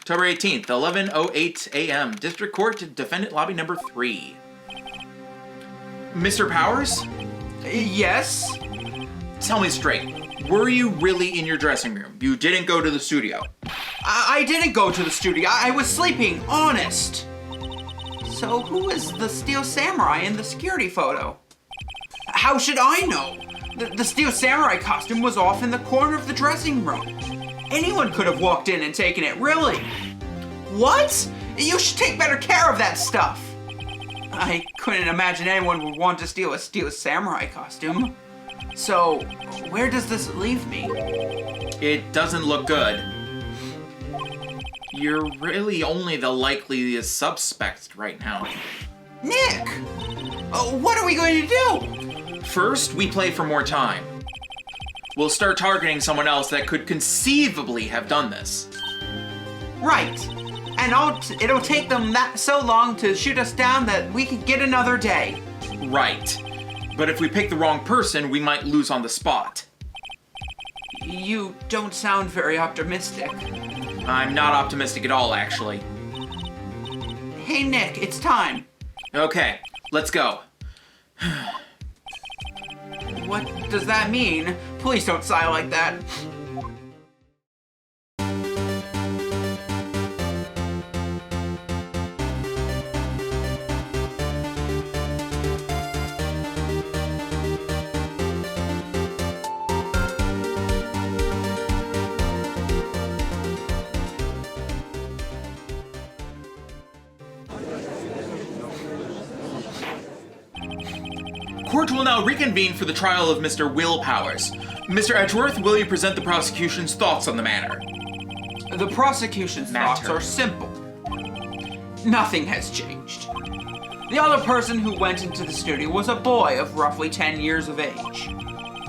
October 18th, 11:08 a.m. District Court, Defendant Lobby number 3. Mr. Powers? Yes? Tell me straight. Were you really in your dressing room? You didn't go to the studio? I didn't go to the studio. I was sleeping, honest. So who is the Steel Samurai in the security photo? How should I know? The Steel Samurai costume was off in the corner of the dressing room. Anyone could have walked in and taken it, really. What? You should take better care of that stuff. I couldn't imagine anyone would want to steal a Steel Samurai costume. So, where does this leave me? It doesn't look good. You're really only the likeliest suspect right now. Nick! What are we going to do? First, we play for more time. We'll start targeting someone else that could conceivably have done this. Right. And it'll take them so long to shoot us down that we can get another day. Right. But if we pick the wrong person, we might lose on the spot. You don't sound very optimistic. I'm not optimistic at all, actually. Hey, Nick, it's time. Okay, let's go. What does that mean? Please don't sigh like that. Court will now reconvene for the trial of Mr. Will Powers. Mr. Edgeworth, will you present the prosecution's thoughts on the matter? The prosecution's thoughts are simple. Nothing has changed. The other person who went into the studio was a boy of roughly 10 years of age.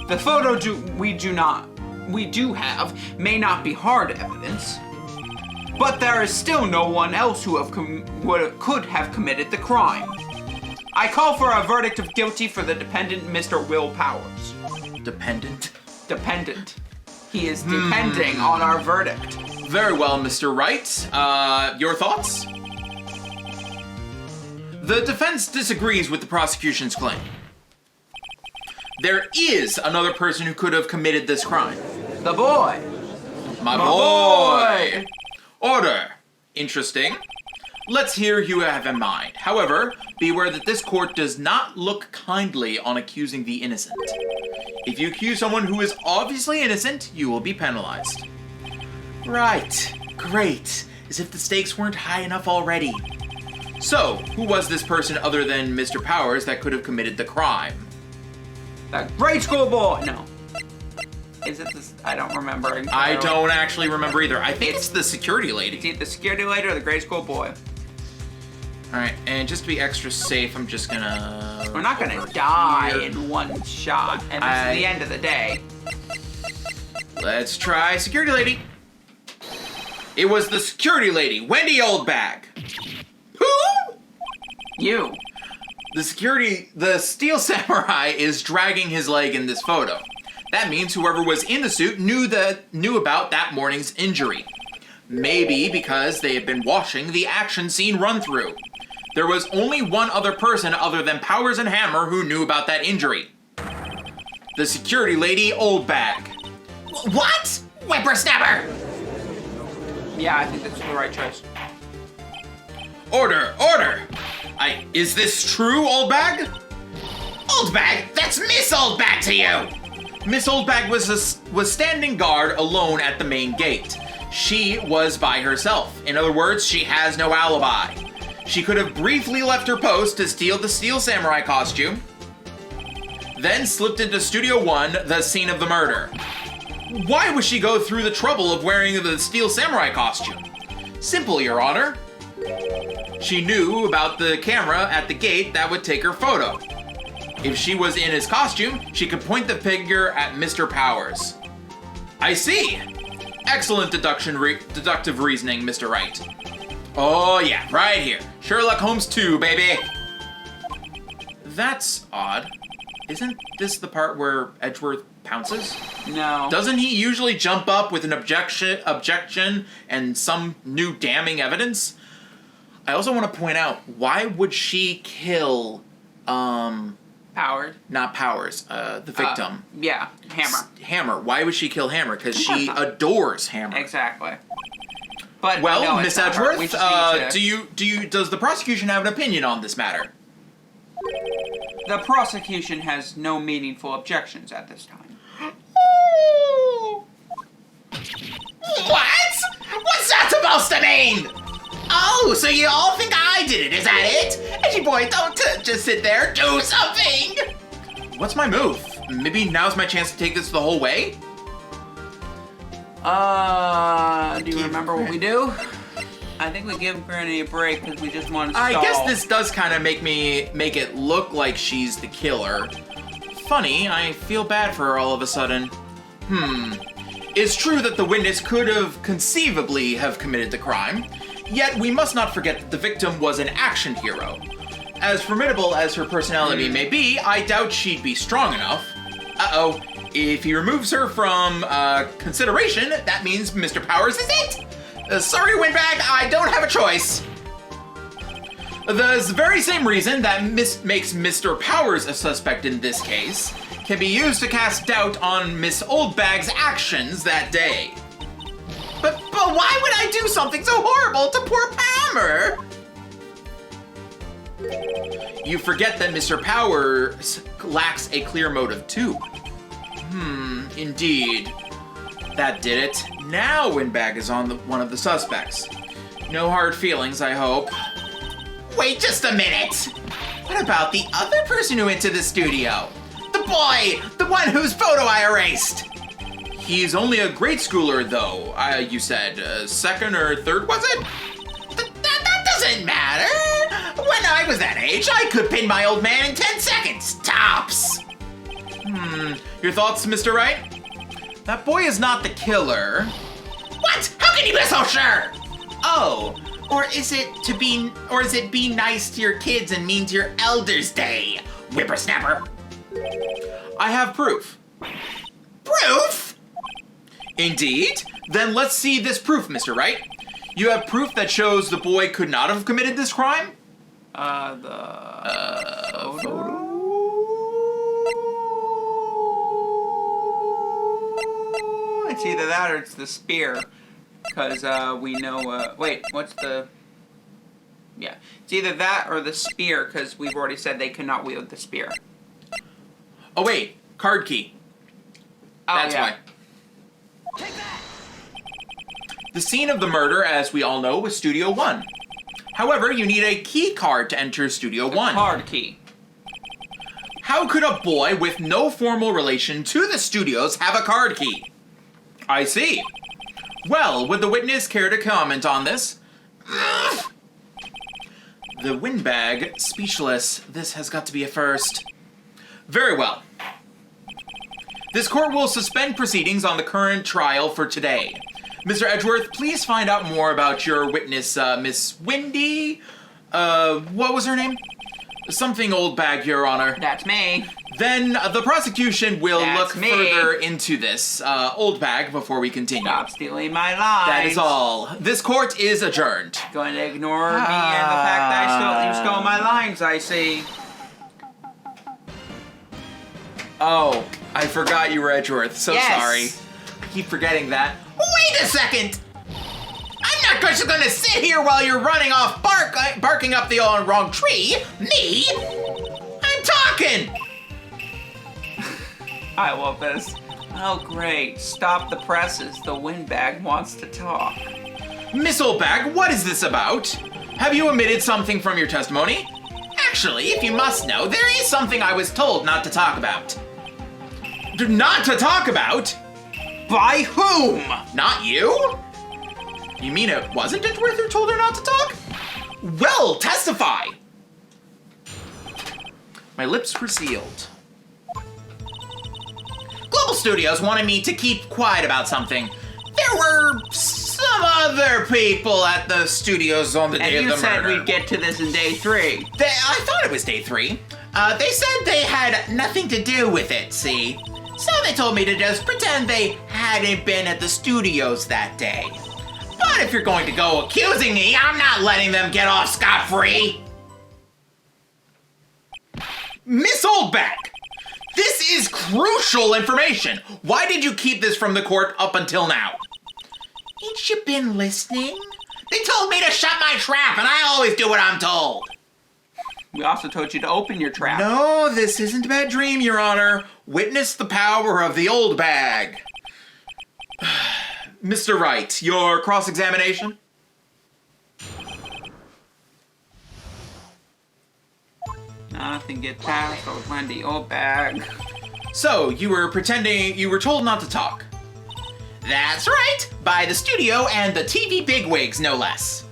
The photo we do have may not be hard evidence, but there is still no one else who could have committed the crime. I call for a verdict of guilty for the dependent Mr. Will Powers. Dependent? Dependent. He is depending on our verdict. Very well, Mr. Wright. Your thoughts? The defense disagrees with the prosecution's claim. There is another person who could have committed this crime. The boy. My boy! Order. Interesting. Let's hear who you have in mind. However, beware that this court does not look kindly on accusing the innocent. If you accuse someone who is obviously innocent, you will be penalized. Right. Great. As if the stakes weren't high enough already. So, who was this person other than Mr. Powers that could have committed the crime? That grade school boy! No. Is it this? I don't remember. I don't actually remember either. I think it's the security lady. It's either the security lady or the grade school boy. Alright, and just to be extra safe, I'm just gonna... We're not gonna die in one shot, and this is the end of the day. Let's try security lady. It was the security lady, Wendy Oldbag. Who? You. The Steel Samurai is dragging his leg in this photo. That means whoever was in the suit knew about that morning's injury. Maybe because they had been watching the action scene run through. There was only one other person other than Powers and Hammer who knew about that injury. The security lady, Oldbag. What? Whippersnapper! Yeah, I think that's the right choice. Order! Is this true, Oldbag? Oldbag? That's Miss Oldbag to you! Miss Oldbag was standing guard alone at the main gate. She was by herself. In other words, she has no alibi. She could have briefly left her post to steal the Steel Samurai costume, then slipped into Studio 1, the scene of the murder. Why would she go through the trouble of wearing the Steel Samurai costume? Simple, Your Honor. She knew about the camera at the gate that would take her photo. If she was in his costume, she could point the figure at Mr. Powers. I see. Excellent deductive reasoning, Mr. Wright. Oh yeah, right here. Sherlock Holmes 2, baby. That's odd. Isn't this the part where Edgeworth Pounces? No. Doesn't he usually jump up with an objection and some new damning evidence? I also want to point out, why would she kill, Powers? not Powers, the victim? Yeah, Hammer. Hammer. Why would she kill Hammer? Because she adores Hammer. Exactly. But Well, no, Miss it's not her. We Edgeworth, just need to- does the prosecution have an opinion on this matter? The prosecution has no meaningful objections at this time. What? What's that supposed to mean? Oh, so you all think I did it, is that it? Edgy boy, don't just sit there, do something! What's my move? Maybe now's my chance to take this the whole way? Do you remember what we do? I think we give Granny a break because we just want to stall. I guess this does kind of make it look like she's the killer. Funny, I feel bad for her all of a sudden. It's true that the witness could have conceivably have committed the crime, yet we must not forget that the victim was an action hero. As formidable as her personality may be, I doubt she'd be strong enough. Uh-oh, if he removes her from consideration, that means Mr. Powers is it! Sorry, Windbag, I don't have a choice. The very same reason that makes Mr. Powers a suspect in this case can be used to cast doubt on Miss Oldbag's actions that day. But why would I do something so horrible to poor Palmer? You forget that Mr. Powers lacks a clear motive too. Indeed. That did it. Now Windbag is on one of the suspects. No hard feelings, I hope. Wait just a minute! What about the other person who went to the studio? The boy! The one whose photo I erased! He's only a grade schooler, though. You said second or third, was it? That doesn't matter! When I was that age, I could pin my old man in 10 seconds, tops! Your thoughts, Mr. Wright? That boy is not the killer. What? How can you be so sure? Oh, or is it be nice to your kids and mean to your elders day, whippersnapper? I have proof. Proof? Indeed? Then let's see this proof, Mr. Wright. You have proof that shows the boy could not have committed this crime? Photo? It's either that or it's the spear. Because we know, wait, what's the... Yeah, it's either that or the spear, because we've already said they could not wield the spear. Oh wait, card key. Oh, That's yeah. why. The scene of the murder, as we all know, was Studio 1. However, you need a key card to enter Studio 1. Card key. How could a boy with no formal relation to the studios have a card key? I see. Well, would the witness care to comment on this? The Windbag, speechless. This has got to be a first. Very well. This court will suspend proceedings on the current trial for today. Mr. Edgeworth, please find out more about your witness, Miss Wendy... what was her name? Something Oldbag, Your Honor. That's me. Then the prosecution will That's look me. further into this, Oldbag, before we continue. Stop stealing my lines. That is all. This court is adjourned. Going to ignore me and the fact that you stole my lines, I see. Oh, I forgot you were Edgeworth. So Yes. sorry. I keep forgetting that. Wait a second! I'm not just gonna sit here while you're running off barking up the wrong tree. Me? I'm talking! I love this. Oh, great. Stop the presses. The Windbag wants to talk. Miss Oldbag, what is this about? Have you omitted something from your testimony? Actually, if you must know, there is something I was told not to talk about. Not to talk about? By whom? Not you? You mean it wasn't Edgeworth who told her not to talk? Well, testify! My lips were sealed. Global Studios wanted me to keep quiet about something. There were some other people at the studios on the day of the murder. And you said we'd get to this in day 3. I thought it was day 3. They said they had nothing to do with it, see? So they told me to just pretend they hadn't been at the studios that day. But if you're going to go accusing me, I'm not letting them get off scot-free. Miss Oldbag, this is crucial information. Why did you keep this from the court up until now? Ain't you been listening? They told me to shut my trap, and I always do what I'm told. We also told you to open your trap. No, this isn't a bad dream, Your Honor. Witness the power of the old bag. Mr. Wright, your cross-examination? Nothing gets past old Wendy Oldbag. So, you were told not to talk. That's right, by the studio and the TV bigwigs, no less.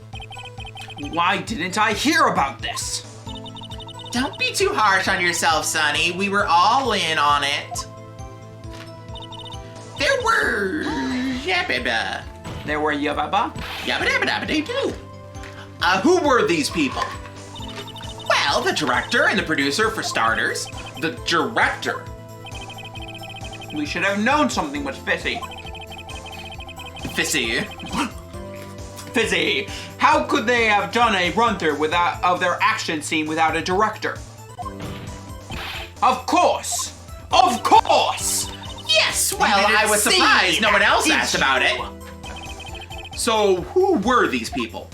Why didn't I hear about this? Don't be too harsh on yourself, Sonny. We were all in on it. There were... Yabba. There were yabba. Yabba dabba dabba dee doo. Who were these people? Well, the director and the producer, for starters. The director. We should have known something was fishy. Fissy. Fizzy. How could they have done a run-through of their action scene without a director? Of course! Of course! Yes, well, I was surprised no one else asked about it. So, who were these people?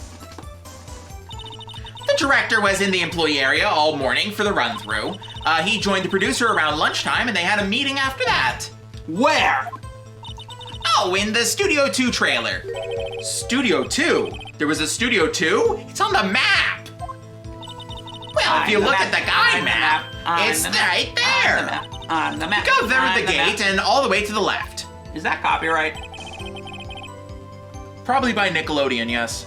The director was in the employee area all morning for the run-through. He joined the producer around lunchtime, and they had a meeting after that. Where? Oh, in the Studio 2 trailer. Studio 2? There was a Studio 2? It's on the map. Well, if you look at the guide map, it's right there. On the map. Go through the gate and all the way to the left. Is that copyright? Probably by Nickelodeon, yes.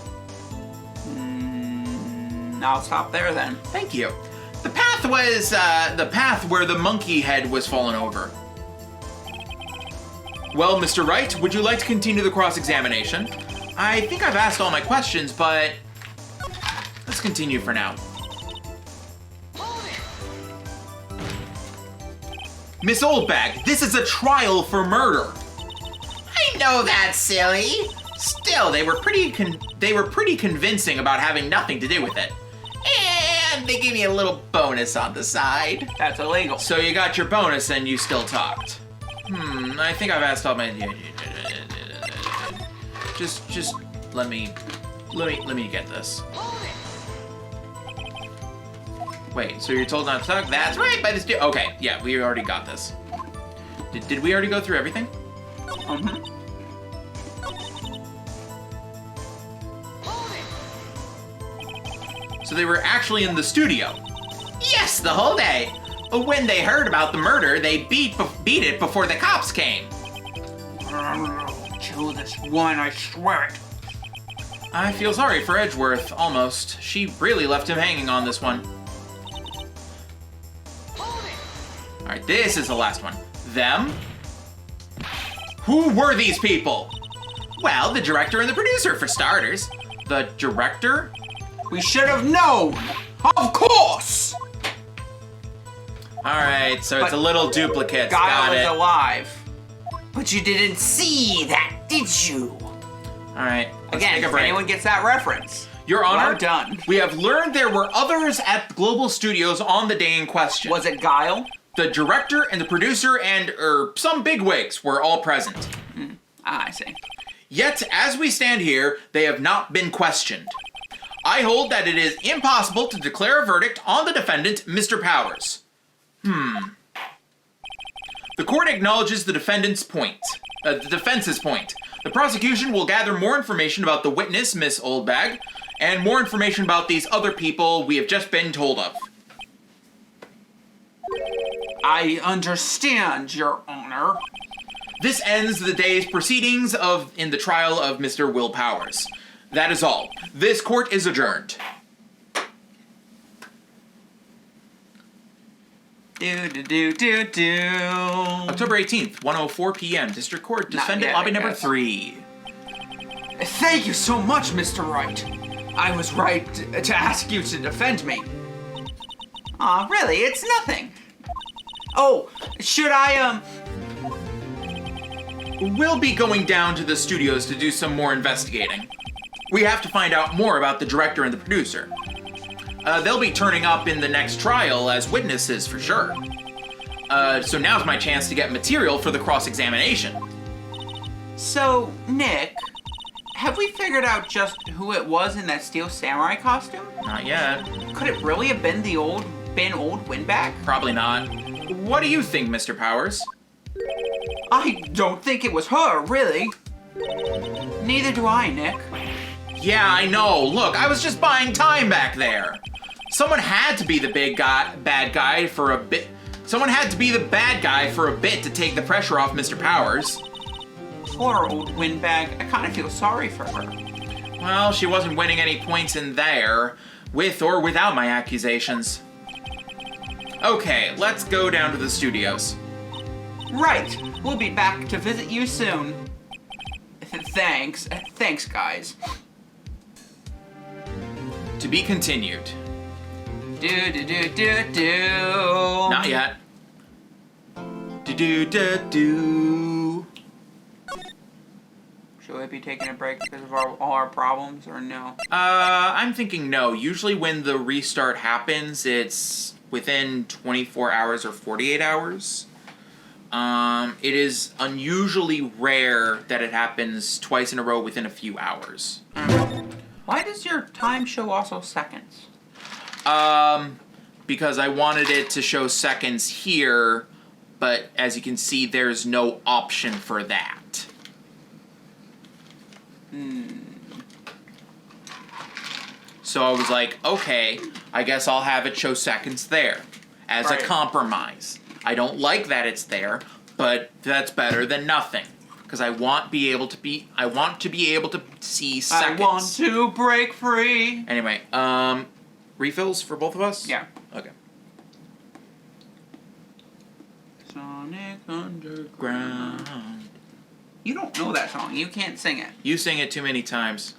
I'll stop there then. Thank you. The path was, the path where the monkey head was fallen over. Well, Mr. Wright, would you like to continue the cross-examination? I think I've asked all my questions, but let's continue for now. Miss Oldbag, this is a trial for murder. I know that's silly. Still, they were pretty convincing about having nothing to do with it. And they gave me a little bonus on the side. That's illegal. So you got your bonus and you still talked. I think I've asked all my... Just let me get this. Wait, so you're told not to talk? That's right, by the okay, yeah, we already got this. Did we already go through everything? So they were actually in the studio. Yes, the whole day. When they heard about the murder, they beat it before the cops came. Kill this one, I swear it. I feel sorry for Edgeworth, almost. She really left him hanging on this one. Alright, this is the last one. Them? Who were these people? Well, the director and the producer, for starters. The director? We should have known! Of course! Alright, so it's a little duplicate. Guile Got it. is alive. But you didn't see that, did you? Alright, let's Again, take a if break. anyone gets that reference, Your Honor, well done. We have learned there were others at Global Studios on the day in question. Was it Guile? The director and the producer and, some bigwigs were all present. I see. Yet, as we stand here, they have not been questioned. I hold that it is impossible to declare a verdict on the defendant, Mr. Powers. The court acknowledges the defendant's point. The defense's point. The prosecution will gather more information about the witness, Miss Oldbag, and more information about these other people we have just been told of. I understand, Your Honor. This ends the day's proceedings in the trial of Mr. Will Powers. That is all. This court is adjourned. October 18th, 1:04 p.m. District Court, Defendant yet, Lobby I number guess. 3. Thank you so much, Mr. Wright. I was right to ask you to defend me. Aw, really, it's nothing. Oh, should I We'll be going down to the studios to do some more investigating. We have to find out more about the director and the producer. They'll be turning up in the next trial as witnesses for sure. So now's my chance to get material for the cross-examination. So, Nick, have we figured out just who it was in that steel samurai costume? Not yet. Could it really have been old Windbag? Probably not. What do you think, Mr. Powers? I don't think it was her, really. Neither do I, Nick. Yeah, I know. Look, I was just buying time back there. Someone had to be the bad guy for a bit. Someone had to be the bad guy for a bit to take the pressure off Mr. Powers. Poor old Windbag. I kind of feel sorry for her. Well, she wasn't winning any points in there, with or without my accusations. Okay, let's go down to the studios. Right. We'll be back to visit you soon. Thanks. Thanks, guys. To be continued. Do. Not yet. Do. Should we be taking a break because of all our problems, or no? I'm thinking no. Usually when the restart happens, it's within 24 hours or 48 hours. It is unusually rare that it happens twice in a row within a few hours. Why does your time show also seconds? Because I wanted it to show seconds here, but as you can see, there's no option for that. So I was like, okay, I guess I'll have it show seconds there as a compromise. I don't like that it's there, but that's better than nothing. Because I want to be able to see seconds. I want to break free. Anyway, refills for both of us? Yeah. Okay. Sonic Underground. You don't know that song. You can't sing it. You sing it too many times.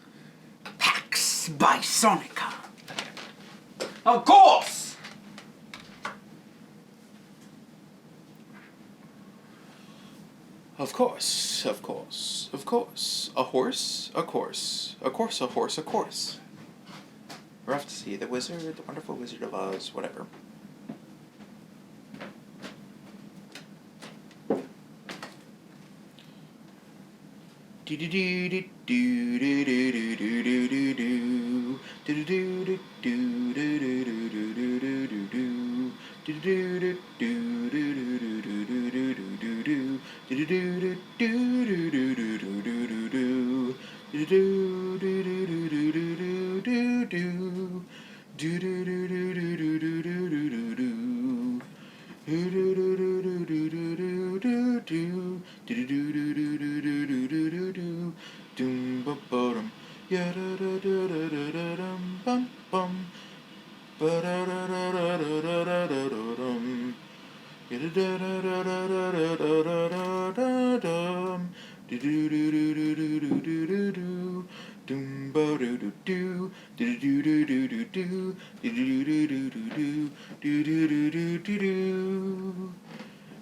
Pax by Sonica. Of course! Of course. A horse, a course. A course, a horse, a course. We're off to see the wizard, the wonderful Wizard of Oz, whatever.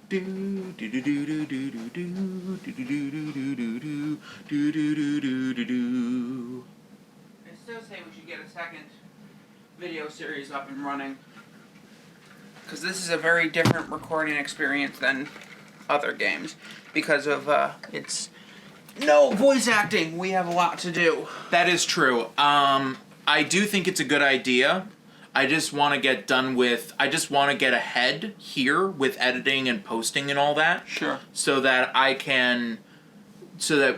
I still say we should get a second video series up and running. Because this is a very different recording experience than other games. Because of, it's no voice acting. We have a lot to do. That is true. I do think it's a good idea. I just want to get ahead here with editing and posting and all that. Sure. So that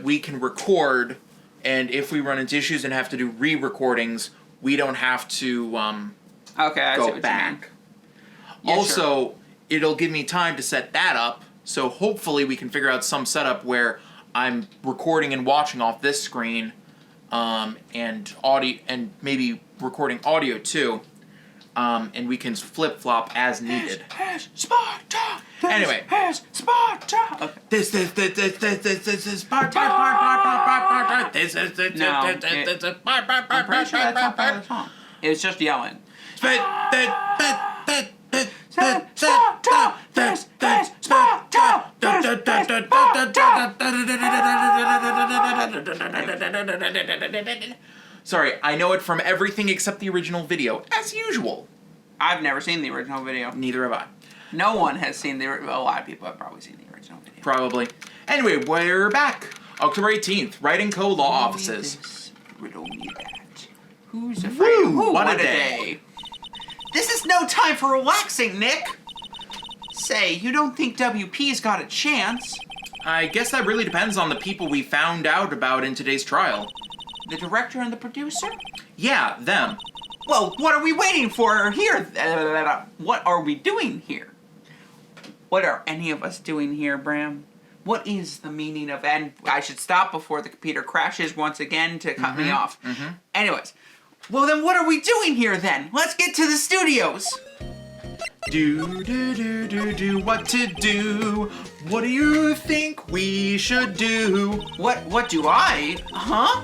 we can record, and if we run into issues and have to do re-recordings, we don't have to Okay, I see go what back. you mean. Yeah, also, sure. It'll give me time to set that up, so hopefully we can figure out some setup where I'm recording and watching off this screen, and audio, and maybe recording audio too, and we can flip-flop as needed. Sparta! Anyway. Sparta! Okay. This is Sparta. No, I'm pretty sure that's not part of the song. It was just yelling. Sparta! This is Sparta! Sorry, I know it from everything except the original video, as usual. I've never seen the original video. Neither have I. No one has seen a lot of people have probably seen the original video. Probably. Anyway, we're back. October 18th, Wright & Co. Law Offices. Riddle me that. Who's afraid of who? What a day. This is no time for relaxing, Nick. Say, you don't think WP's got a chance? I guess that really depends on the people we found out about in today's trial. The director and the producer? Yeah, them. Well, what are we waiting for here? What are we doing here? What are any of us doing here, Bram? What is the meaning of... And I should stop before the computer crashes once again to cut me off. Anyways, well then what are we doing here then? Let's get to the studios. Do, what to do? What do you think we should do? What do I? Huh?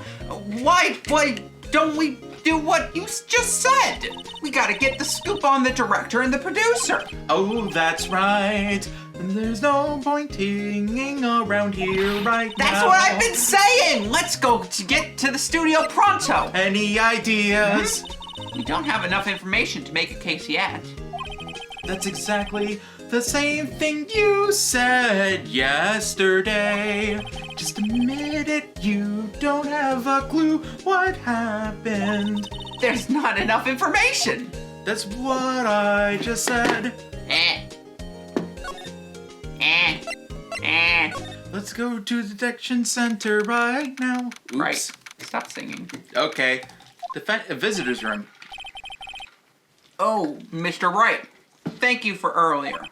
Why don't we do what you just said? We gotta get the scoop on the director and the producer. Oh, that's right. There's no point hanging around here right now. That's what I've been saying! Let's go to get to the studio pronto. Any ideas? We don't have enough information to make a case yet. That's exactly the same thing you said yesterday. Just admit it, you don't have a clue what happened. There's not enough information. That's what I just said. Let's go to the detection center right now. Oops. Right. Stop singing. Okay. Visitor's room. Oh, Mr. Wright. Thank you for earlier.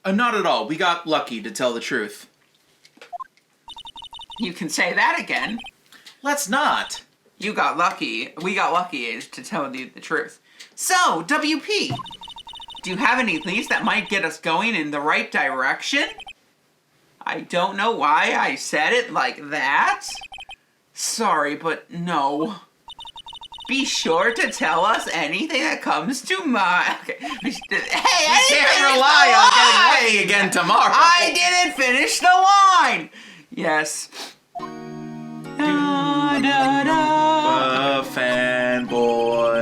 Not at all. We got lucky, to tell the truth. You can say that again. Let's not. You got lucky. We got lucky, to tell you the truth. So, WP, do you have any leads that might get us going in the right direction? I don't know why I said it like that. Sorry, but no. Be sure to tell us anything that comes to mind. Okay. Hey, I can't rely on getting lucky again tomorrow. I didn't finish the line. Yes. Da, da, da. Fanboy,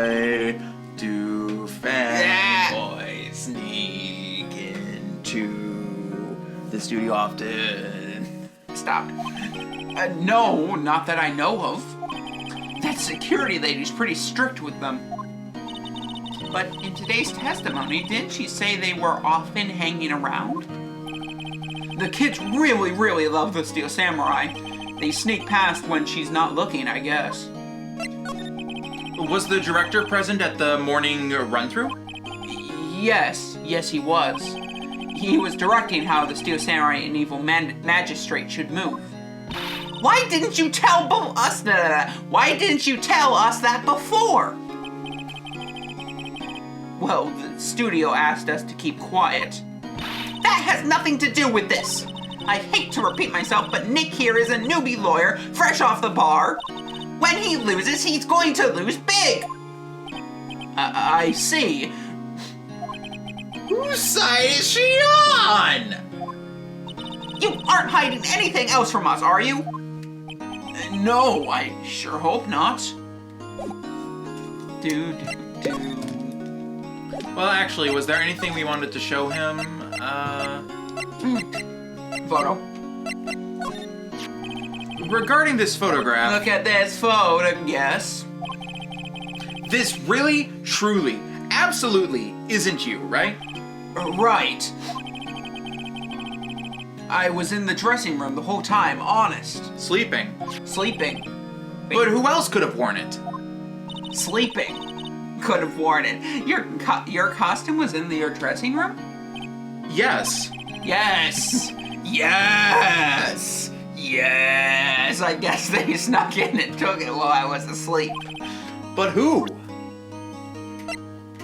do fanboy sneak into the studio often? Stop. No, not that I know of. That security lady's pretty strict with them. But in today's testimony, didn't she say they were often hanging around? The kids really, really love the Steel Samurai. They sneak past when she's not looking, I guess. Was the director present at the morning run-through? Yes, he was. He was directing how the Steel Samurai and Evil Magistrate should move. Why didn't you tell us that? Why didn't you tell us that before? Well, the studio asked us to keep quiet. That has nothing to do with this. I hate to repeat myself, but Nick here is a newbie lawyer, fresh off the bar. When he loses, he's going to lose big. I see. Whose side is she on? You aren't hiding anything else from us, are you? No, I sure hope not. Well, actually, was there anything we wanted to show him? Photo. Regarding this photograph... Look at this photo, yes. This really, truly, absolutely isn't you, right? Right. I was in the dressing room the whole time, honest. Sleeping. Sleeping. But who else could have worn it? Sleeping. Could have worn it. Your costume was in your dressing room? Yes. Yes. Yes. Yes. I guess they snuck in and took it while I was asleep. But who?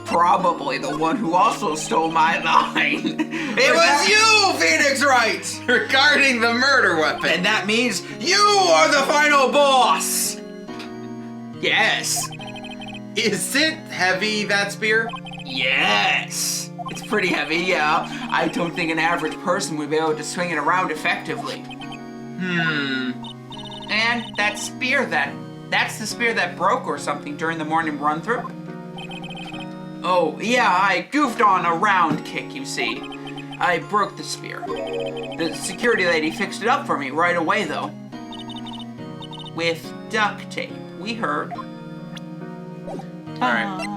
Probably the one who also stole my line. It was you, Phoenix Wright! Regarding the murder weapon. And that means you are the final boss! Yes. Is it heavy, that spear? Yes! It's pretty heavy, yeah. I don't think an average person would be able to swing it around effectively. And that spear then? That's the spear that broke or something during the morning run-through? Oh, yeah, I goofed on a round kick, you see. I broke the spear. The security lady fixed it up for me right away, though. With duct tape, we heard. Alright.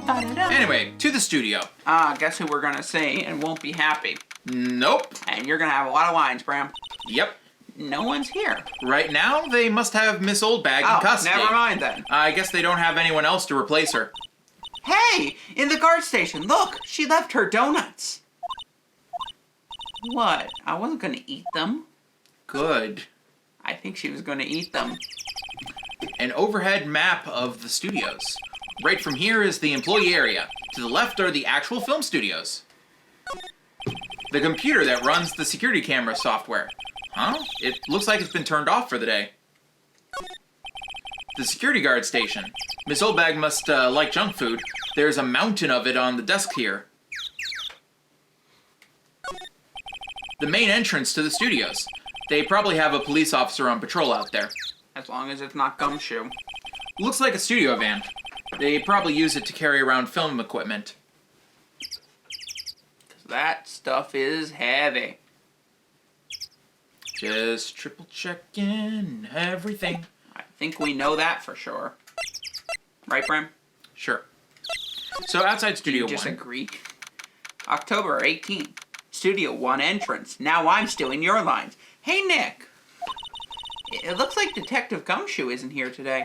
Anyway, to the studio. Guess who we're gonna see and won't be happy. Nope. And you're gonna have a lot of lines, Bram. Yep. No one's here. Right now, they must have Miss Oldbag in custody. Never mind then. I guess they don't have anyone else to replace her. Hey! In the guard station, look! She left her donuts. What? I wasn't gonna eat them. Good. I think she was gonna eat them. An overhead map of the studios. Right from here is the employee area. To the left are the actual film studios. The computer that runs the security camera software. Huh? It looks like it's been turned off for the day. The security guard station. Miss Oldbag must like junk food. There's a mountain of it on the desk here. The main entrance to the studios. They probably have a police officer on patrol out there. As long as it's not Gumshoe. Looks like a studio van. They probably use it to carry around film equipment. That stuff is heavy. Just triple checking everything. I think we know that for sure. Right, Bram? Sure. So outside Studio Just 1. agree. October 18th. Studio 1 entrance. Now I'm stealing your lines. Hey, Nick. It looks like Detective Gumshoe isn't here today.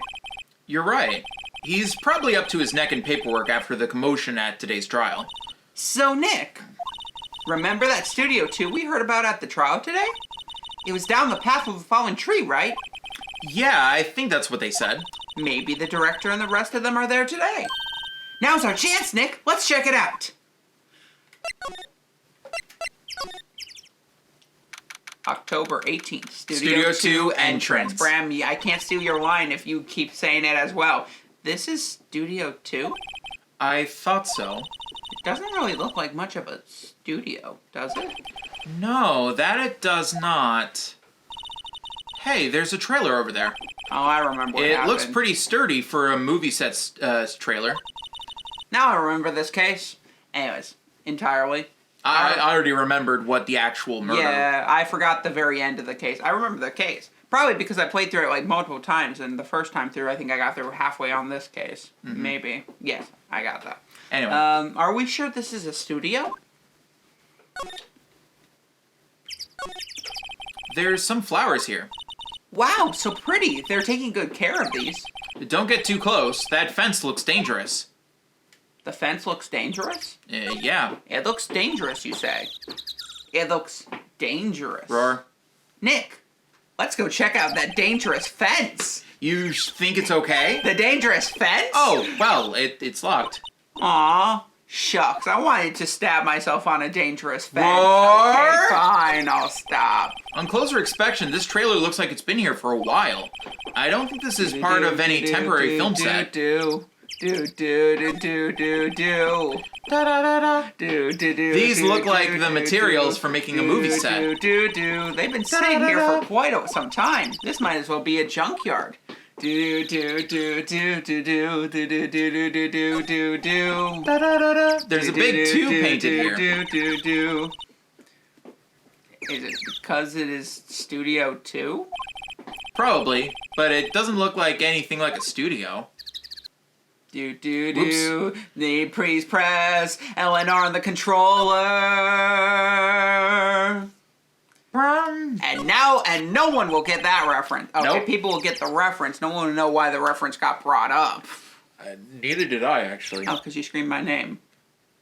You're right. He's probably up to his neck in paperwork after the commotion at today's trial. So, Nick, remember that Studio 2 we heard about at the trial today? It was down the path of a fallen tree, right? Yeah, I think that's what they said. Maybe the director and the rest of them are there today. Now's our chance, Nick. Let's check it out. October 18th, Studio 2 entrance. Bram, I can't steal your line if you keep saying it as well. This is Studio 2? I thought so. It doesn't really look like much of a studio, does it? No, that it does not. Hey, there's a trailer over there. Oh, I remember what It happened. looks pretty sturdy for a movie set's trailer. Now I remember this case. Anyways, entirely. I already remembered what the actual murder... Yeah, I forgot the very end of the case. I remember the case. Probably because I played through it like multiple times, and the first time through, I think I got through halfway on this case. Mm-hmm. Maybe. Yes, I got that. Anyway. Are we sure this is a studio? There's some flowers here. Wow, so pretty. They're taking good care of these. Don't get too close. That fence looks dangerous. The fence looks dangerous? Yeah. It looks dangerous, you say. It looks dangerous. Roar. Nick, let's go check out that dangerous fence. You think it's okay? The dangerous fence? Oh, well, it's locked. Aw, shucks. I wanted to stab myself on a dangerous fence. Roar. Okay, fine, I'll stop. On closer inspection, this trailer looks like it's been here for a while. I don't think this is part of any temporary film set. These look like the materials for making a movie set. They've been sitting here for quite some time. This might as well be a junkyard. There's a big 2 painted here. Is it because it is Studio 2? Probably, but it doesn't look like anything like a studio. Please press LNR on the controller. And no one will get that reference. Okay, nope. People will get the reference. No one will know why the reference got brought up. Neither did I, actually. Oh, because you screamed my name.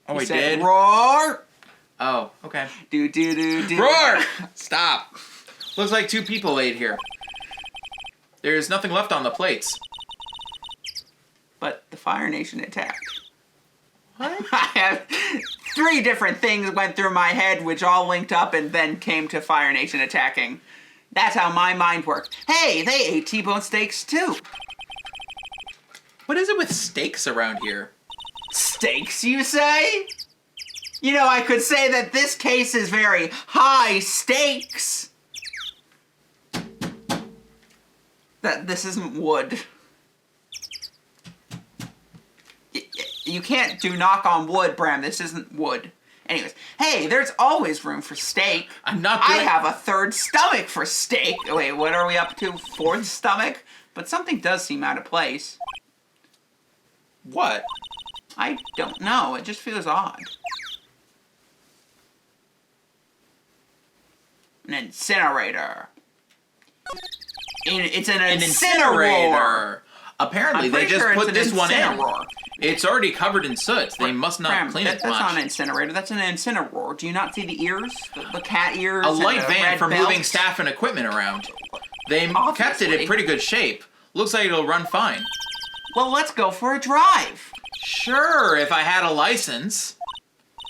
Oh, you I said, did? Roar! Oh, okay. Do. Roar! Stop. Looks like 2 people ate here. There's nothing left on the plates. But the Fire Nation attacked. What? I have 3 different things went through my head, which all linked up and then came to Fire Nation attacking. That's how my mind worked. Hey, they ate T-bone steaks too. What is it with steaks around here? stakes, you say? You know, I could say that this case is very high stakes. That this isn't wood. You can't do knock on wood, Bram. This isn't wood. Anyways, hey, there's always room for steak. I'm not I doing... have a third stomach for steak. Wait, what are we up to? Fourth stomach? But something does seem out of place. What? I don't know. It just feels odd. An incinerator. It's an incinerator. Apparently, they just put this one in. It's already covered in soot. They must not clean it much. That's not an incinerator. That's an incinerator. Do you not see the ears? The cat ears? A light and the van red for belt? moving staff and equipment around. They kept Obviously. it in pretty good shape. Looks like it'll run fine. Well, let's go for a drive. Sure, if I had a license.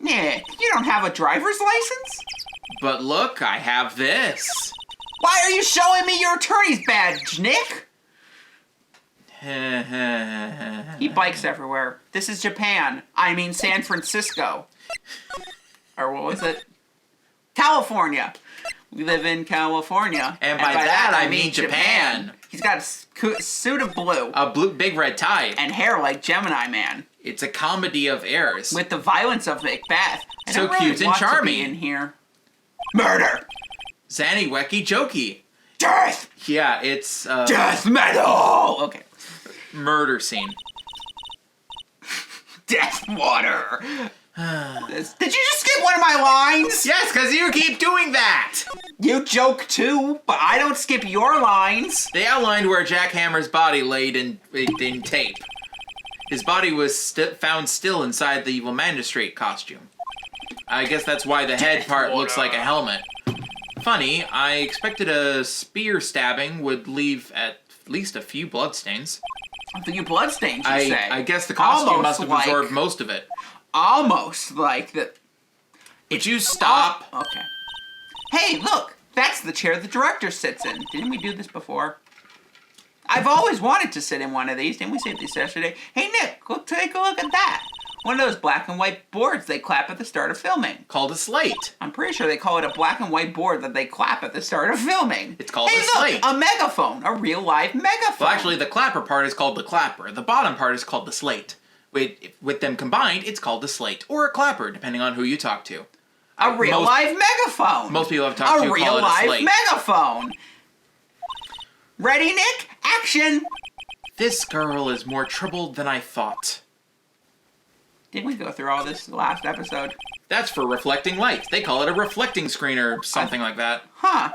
Nick, you don't have a driver's license? But look, I have this. Why are you showing me your attorney's badge, Nick? He bikes everywhere. This is Japan. I mean San Francisco. Or what was it? California. We live in California. And by that I mean Japan. He's got a suit of blue. A blue big red tie. And hair like Gemini Man. It's a comedy of errors. With the violence of Macbeth. I So don't really cute and want to charming. be in here. Murder! Zanny Wecky Jokey. Death! Yeah, it's Death metal! Okay. murder scene. Death water! Did you just skip one of my lines? Yes, because you keep doing that! You joke too, but I don't skip your lines. They outlined where Jack Hammer's body laid in tape. His body was found still inside the evil magistrate costume. I guess that's why the head part looks like a helmet. Funny, I expected a spear stabbing would leave at least a few bloodstains. A few bloodstains, you say? I guess the costume Almost must have like- absorbed most of it. Almost like the... Would you stop? Oh, okay. Hey, look! That's the chair the director sits in. Didn't we do this before? I've always wanted to sit in one of these. Didn't we say this yesterday? Hey, Nick, go take a look at that. One of those black and white boards they clap at the start of filming. Called a slate. I'm pretty sure they call it a black and white board that they clap at the start of filming. It's called hey, a look, slate. A megaphone. A real live megaphone. Well, actually, the clapper part is called the clapper. The bottom part is called the slate. With them combined, it's called the slate. Or a clapper, depending on who you talk to. A real live megaphone. Most people I've talked to A real call it a live slate. megaphone. Ready, Nick? Action. This girl is more troubled than I thought. Didn't we go through all this last episode? That's for reflecting light. They call it a reflecting screen or something like that. Huh.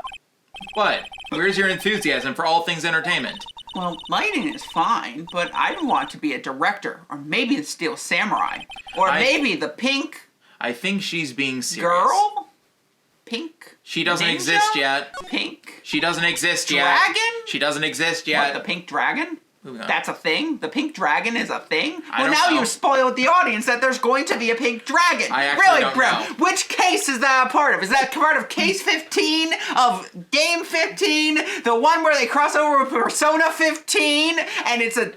What? Where's your enthusiasm for all things entertainment? Well, lighting is fine, but I'd want to be a director, or maybe the Steel Samurai, or maybe the Pink I think she's being serious. Girl? Pink? She doesn't Ninja? exist yet. Pink? She doesn't exist yet. Dragon? She doesn't exist yet. What, the Pink Dragon? Moving on. That's a thing? The Pink Dragon is a thing? I Well, don't now know. you've spoiled the audience that there's going to be a Pink Dragon. I actually really, don't Brim, know. which case is that a part of? Is that part of Case 15 of Game 15? The one where they cross over with Persona 15 and it's a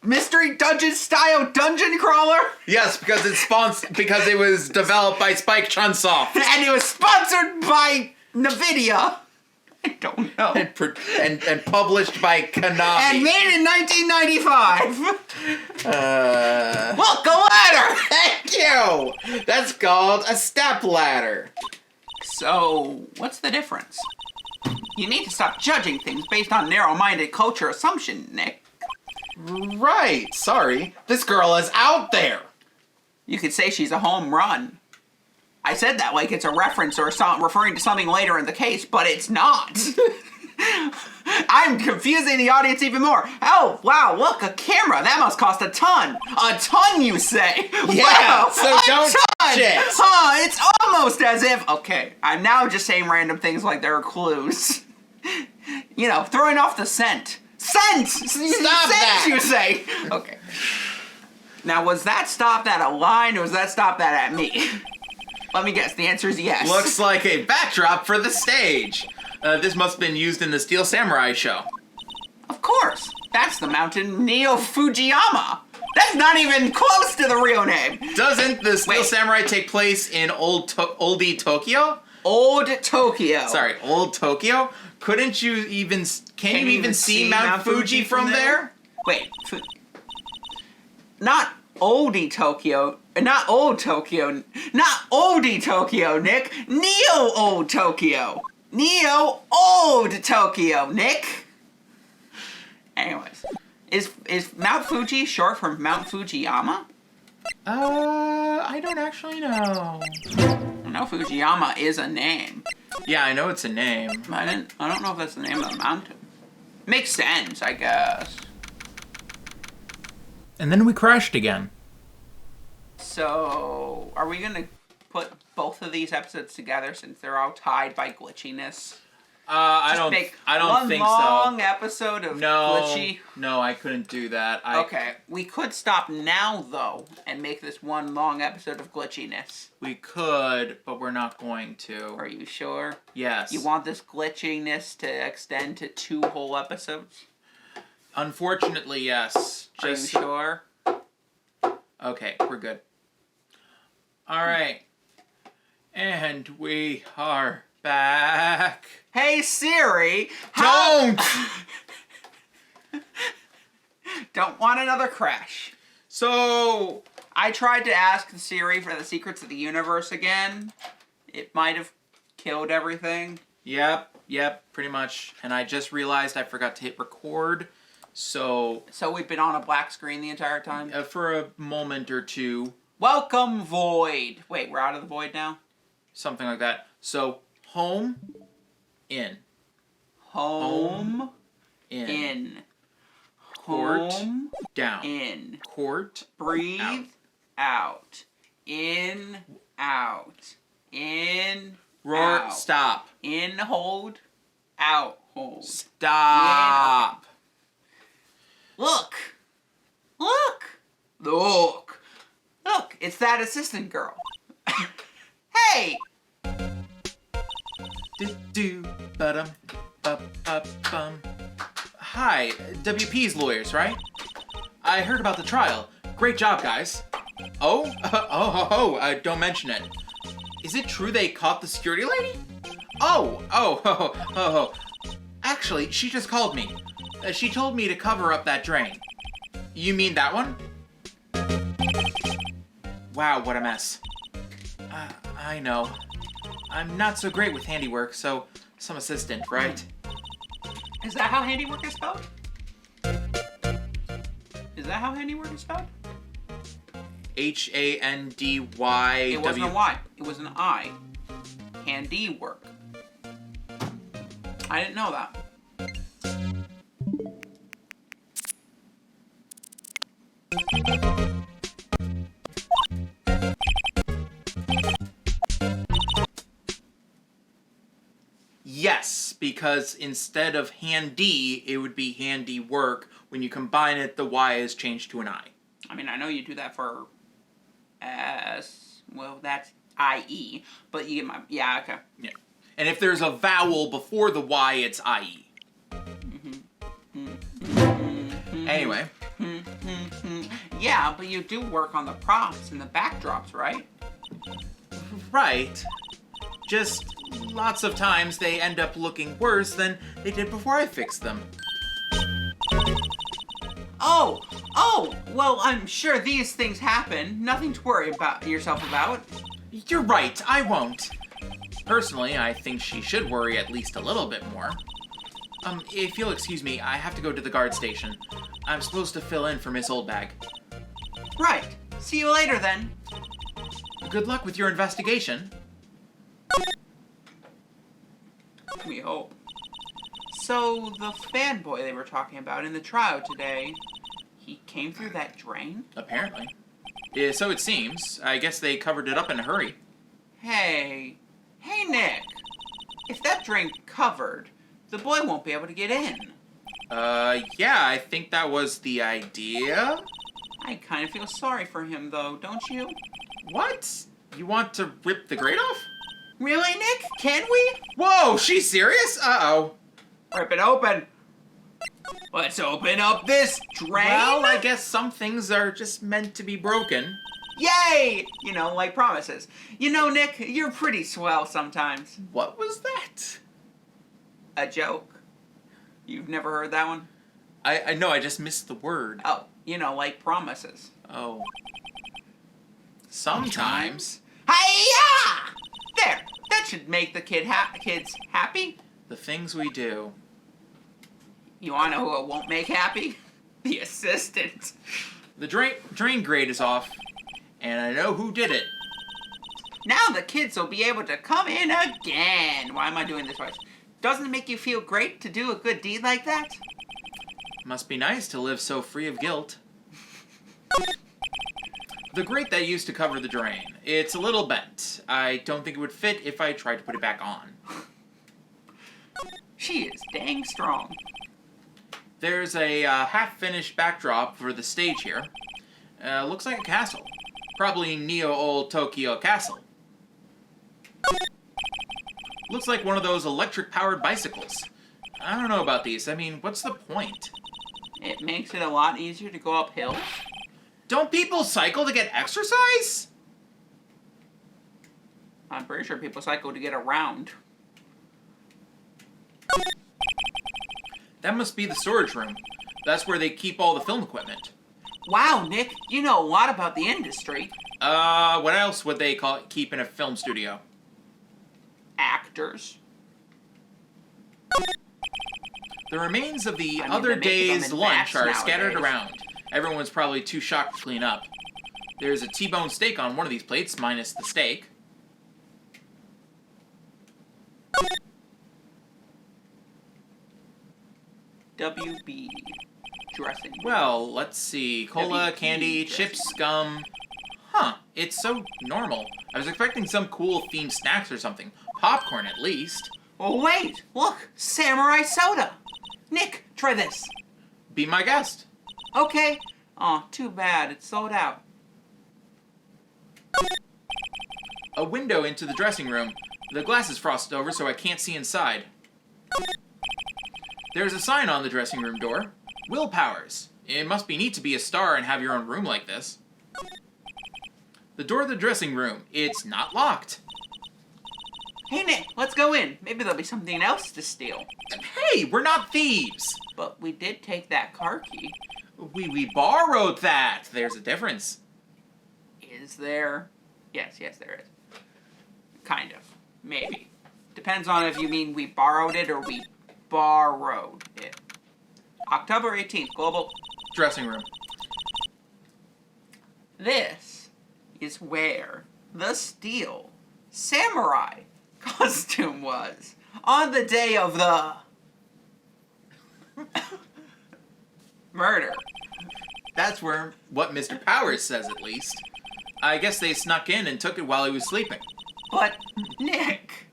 mystery dungeon style dungeon crawler? Yes, because because it was developed by Spike Chunsoft. And it was sponsored by NVIDIA. I don't know. and published by Konami. And made in 1995. Look, a ladder! Thank you! That's called a step ladder. So, what's the difference? You need to stop judging things based on narrow-minded culture assumption, Nick. Right, sorry. This girl is out there. You could say she's a home run. I said that like it's a reference or referring to something later in the case, but it's not. I'm confusing the audience even more. Oh, wow, look, a camera. That must cost a ton. A ton, you say? Yeah, wow, so a don't ton. touch it. Huh, it's almost as if... Okay, I'm now just saying random things like there are clues. You know, throwing off the scent. Scent! Stop that. You say. Okay. Now, was that stopped at a line or was that stopped at me? Let me guess, the answer is yes. Looks like a backdrop for the stage. This must have been used in the Steel Samurai show. Of course. That's the mountain Neo Fujiyama. That's not even close to the real name. Doesn't the Steel Wait. Samurai take place in oldie Tokyo? Old Tokyo. Sorry, old Tokyo? Couldn't you even... Can you even see Mount Fuji from there? Wait. Not oldie Tokyo. Not old Tokyo. Not oldie Tokyo, Nick. Neo old Tokyo. Neo old Tokyo, Nick. Anyways. Is Mount Fuji short for Mount Fujiyama? I don't actually know. I know Fujiyama is a name. Yeah, I know it's a name. I don't know if that's the name of the mountain. Makes sense, I guess. And then we crashed again. So, are we gonna put both of these episodes together since they're all tied by glitchiness? I don't think so. One long episode of glitchy. No, I couldn't do that. Okay, we could stop now though and make this one long episode of glitchiness. We could, but we're not going to. Are you sure? Yes. You want this glitchiness to extend to 2 whole episodes? Unfortunately, yes. Are you sure? Okay, we're good. All right. And we are back. Hey Siri! Don't! Don't want another crash. So... I tried to ask Siri for the secrets of the universe again. It might have killed everything. Yep, pretty much. And I just realized I forgot to hit record, so... So we've been on a black screen the entire time? For a moment or two. Welcome, Void! Wait, we're out of the Void now? Something like that. So, home, in. Home, in. Home, Court, down. in. Court, Breathe, out. In, out. In, roar, out. stop. In, hold, out, hold. Stop. Look! Look! Look! Look, it's that assistant girl. Hey! Do ba-dum, bum. Hi, WP's lawyers, right? I heard about the trial. Great job, guys. Don't mention it. Is it true they caught the security lady? Actually, she just called me. She told me to cover up that drain. You mean that one? Wow, what a mess. I know. I'm not so great with handiwork, so some assistant, right? Is that how handiwork is spelled? Is that how handiwork is spelled? Handy-Y. It wasn't a Y. It was an I. Handiwork. I didn't know that. Yes, because instead of handy, it would be handiwork. When you combine it, the Y is changed to an I. I mean, I know you do that for S. Well, that's IE. But you get my... Yeah, okay. Yeah. And if there's a vowel before the Y, it's IE. Anyway. Yeah, but you do work on the props and the backdrops, right? Right. Just lots of times they end up looking worse than they did before I fixed them. Oh, well, I'm sure these things happen. Nothing to worry about yourself about. You're right, I won't. Personally, I think she should worry at least a little bit more. If you'll excuse me, I have to go to the guard station. I'm supposed to fill in for Miss Oldbag. Right. See you later, then. Good luck with your investigation. We hope. So, the fanboy they were talking about in the trial today, he came through that drain? Apparently. Yeah, so it seems. I guess they covered it up in a hurry. Hey, Nick. If that drain covered, the boy won't be able to get in. Yeah, I think that was the idea. I kind of feel sorry for him, though, don't you? What? You want to rip the grate off? Really, Nick? Can we? Whoa, she's serious? Uh-oh. Rip it open. Let's open up this drain. Well, I guess some things are just meant to be broken. Yay! You know, like promises. You know, Nick, you're pretty swell sometimes. What was that? A joke. You've never heard that one? I know, I just missed the word. Oh, you know, like promises. Oh. Sometimes. Hi-ya! There! That should make the kids happy. The things we do. You wanna know who it won't make happy? The assistant. The drain grate is off, and I know who did it. Now the kids will be able to come in again. Why am I doing this voice? Doesn't it make you feel great to do a good deed like that? Must be nice to live so free of guilt. The grate that used to cover the drain. It's a little bent. I don't think it would fit if I tried to put it back on. She is dang strong. There's a half-finished backdrop for the stage here. Looks like a castle. Probably Neo Old Tokyo Castle. Looks like one of those electric-powered bicycles. I don't know about these. I mean, what's the point? It makes it a lot easier to go up hills. Don't people cycle to get exercise? I'm pretty sure people cycle to get around. That must be the storage room. That's where they keep all the film equipment. Wow, Nick, you know a lot about the industry. What else would they keep in a film studio? Actors. The remains of the I mean, other they make them day's in lunch are vats scattered nowadays. around. Everyone's probably too shocked to clean up. There's a T-bone steak on one of these plates, minus the steak. WB dressing. Well, let's see. Cola, WP candy, dressing. chips, gum. Huh, it's so normal. I was expecting some cool themed snacks or something. Popcorn, at least. Oh, wait! Look! Samurai soda! Nick, try this. Be my guest. Okay. Oh, too bad. It's sold out. A window into the dressing room. The glass is frosted over so I can't see inside. There's a sign on the dressing room door. Will Powers. It must be neat to be a star and have your own room like this. The door of the dressing room. It's not locked. Hey, Nick, let's go in. Maybe there'll be something else to steal. Hey, we're not thieves. But we did take that car key. We borrowed that. There's a difference. Is there? Yes, there is. Kind of. Maybe. Depends on if you mean we borrowed it or we borrowed it. October 18th, Global. Dressing room. This is where the steel samurai costume was on the day of the murder. That's what Mr. Powers says, at least. I guess they snuck in and took it while he was sleeping. But Nick,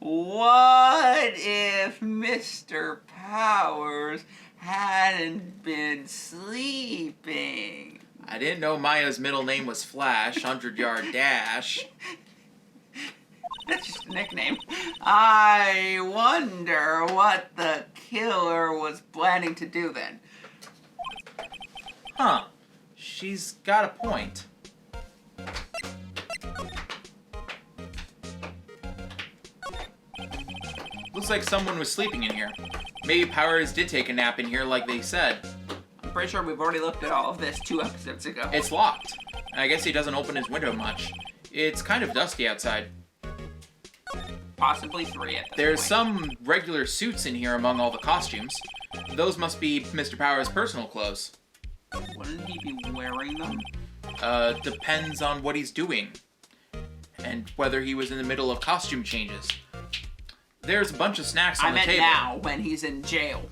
what if Mr. Powers hadn't been sleeping? I didn't know Maya's middle name was Flash, 100-yard dash. That's just a nickname. I wonder what the killer was planning to do then. Huh. She's got a point. Looks like someone was sleeping in here. Maybe Powers did take a nap in here like they said. I'm pretty sure we've already looked at all of this 2 episodes ago. It's locked. I guess he doesn't open his window much. It's kind of dusty outside. Possibly 3 at this There's point. some regular suits in here among all the costumes. Those must be Mr. Powers' personal clothes. Wouldn't he be wearing them? Depends on what he's doing. And whether he was in the middle of costume changes. There's a bunch of snacks on the table. Now, when he's in jail.